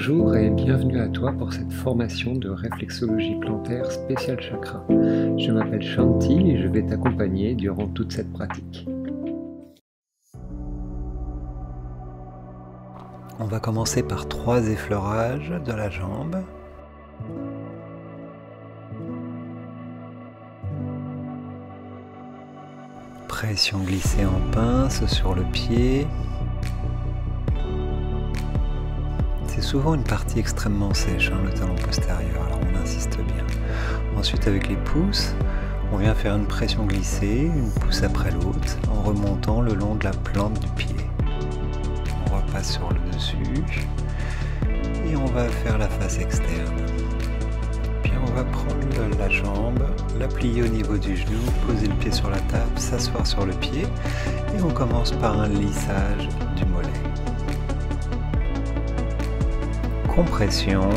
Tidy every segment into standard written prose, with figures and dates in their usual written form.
Bonjour et bienvenue à toi pour cette formation de réflexologie plantaire spéciale chakra. Je m'appelle Shanti et je vais t'accompagner durant toute cette pratique. On va commencer par 3 effleurages de la jambe. Pression glissée en pince sur le pied. C'est souvent une partie extrêmement sèche, le talon postérieur, alors on insiste bien. Ensuite avec les pouces, on vient faire une pression glissée, une pouce après l'autre, en remontant le long de la plante du pied. On repasse sur le dessus, et on va faire la face externe. Puis on va prendre la jambe, la plier au niveau du genou, poser le pied sur la table, s'asseoir sur le pied, et on commence par un lissage du mollet. Compression.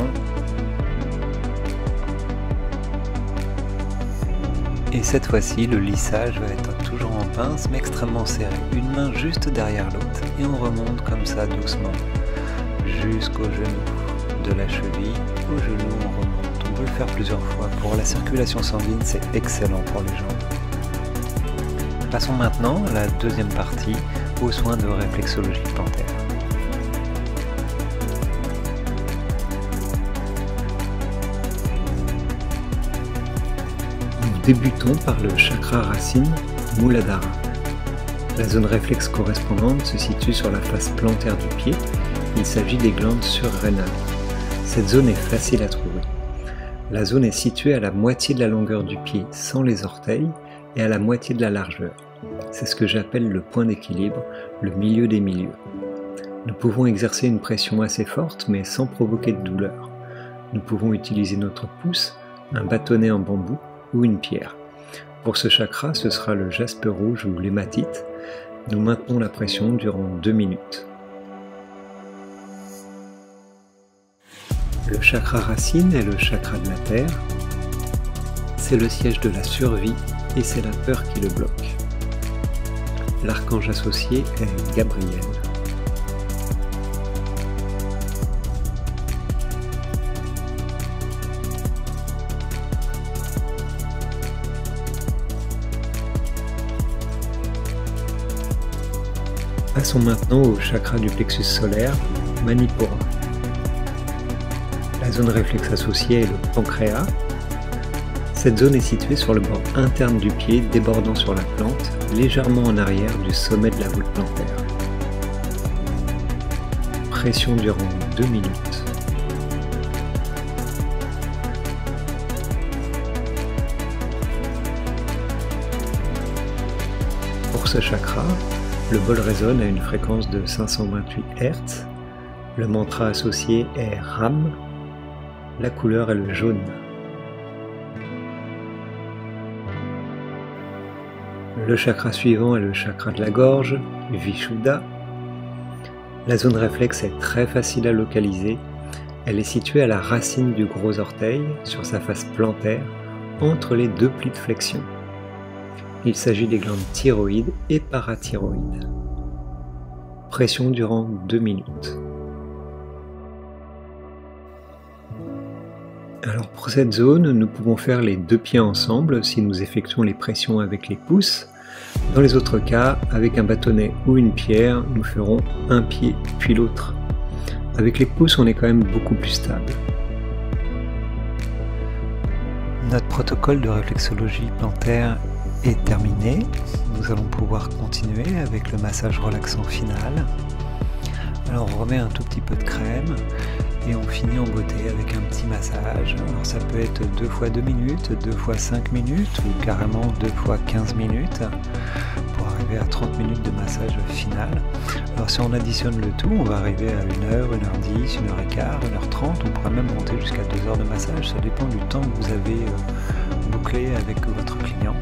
Et cette fois-ci, le lissage va être toujours en pince, mais extrêmement serré. Une main juste derrière l'autre. Et on remonte comme ça doucement jusqu'au genou. De la cheville au genou, on remonte. On peut le faire plusieurs fois. Pour la circulation sanguine, c'est excellent pour les jambes. Passons maintenant à la deuxième partie, aux soins de réflexologie plantaire. Débutons par le chakra racine Muladhara. La zone réflexe correspondante se situe sur la face plantaire du pied. Il s'agit des glandes surrénales. Cette zone est facile à trouver. La zone est située à la moitié de la longueur du pied sans les orteils et à la moitié de la largeur. C'est ce que j'appelle le point d'équilibre, le milieu des milieux. Nous pouvons exercer une pression assez forte mais sans provoquer de douleur. Nous pouvons utiliser notre pouce, un bâtonnet en bambou ou une pierre. Pour ce chakra, ce sera le jaspe rouge ou l'hématite. Nous maintenons la pression durant 2 minutes. Le chakra racine est le chakra de la terre. C'est le siège de la survie et c'est la peur qui le bloque. L'archange associé est Gabriel. Passons maintenant au chakra du plexus solaire, Manipura. La zone réflexe associée est le pancréas. Cette zone est située sur le bord interne du pied, débordant sur la plante, légèrement en arrière du sommet de la voûte plantaire. Pression durant 2 minutes. Pour ce chakra, le bol résonne à une fréquence de 528 Hz. Le mantra associé est Ram. La couleur est le jaune. Le chakra suivant est le chakra de la gorge, Vishuddha. La zone réflexe est très facile à localiser. Elle est située à la racine du gros orteil, sur sa face plantaire, entre les 2 plis de flexion. Il s'agit des glandes thyroïdes et parathyroïdes. Pression durant 2 minutes. Alors pour cette zone, nous pouvons faire les 2 pieds ensemble si nous effectuons les pressions avec les pouces. Dans les autres cas, avec un bâtonnet ou une pierre, nous ferons un pied puis l'autre. Avec les pouces, on est quand même beaucoup plus stable. Notre protocole de réflexologie plantaire est terminé. Nous allons pouvoir continuer avec le massage relaxant final. Alors on remet un tout petit peu de crème et on finit en beauté avec un petit massage. Alors ça peut être 2 fois 2 minutes, 2 fois 5 minutes ou carrément 2 fois 15 minutes pour arriver à 30 minutes de massage final. Alors si on additionne le tout, on va arriver à 1h, 1h10, 1h15, 1h30, on pourra même monter jusqu'à 2 heures de massage, ça dépend du temps que vous avez bouclé avec votre client.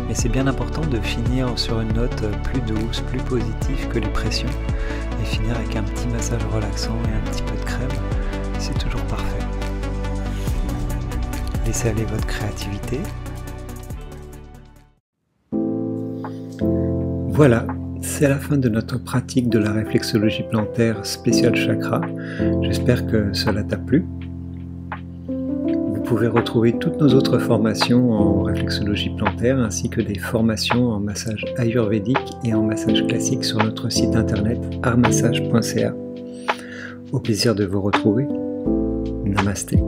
Mais c'est bien important de finir sur une note plus douce, plus positive que les pressions et finir avec un petit massage relaxant et un petit peu de crème, c'est toujours parfait. Laissez aller votre créativité. Voilà, C'est la fin de notre pratique de la réflexologie plantaire spéciale chakra. J'espère que cela t'a plu. Vous pouvez retrouver toutes nos autres formations en réflexologie plantaire ainsi que des formations en massage ayurvédique et en massage classique sur notre site internet artmassage.ca. Au plaisir de vous retrouver. Namasté.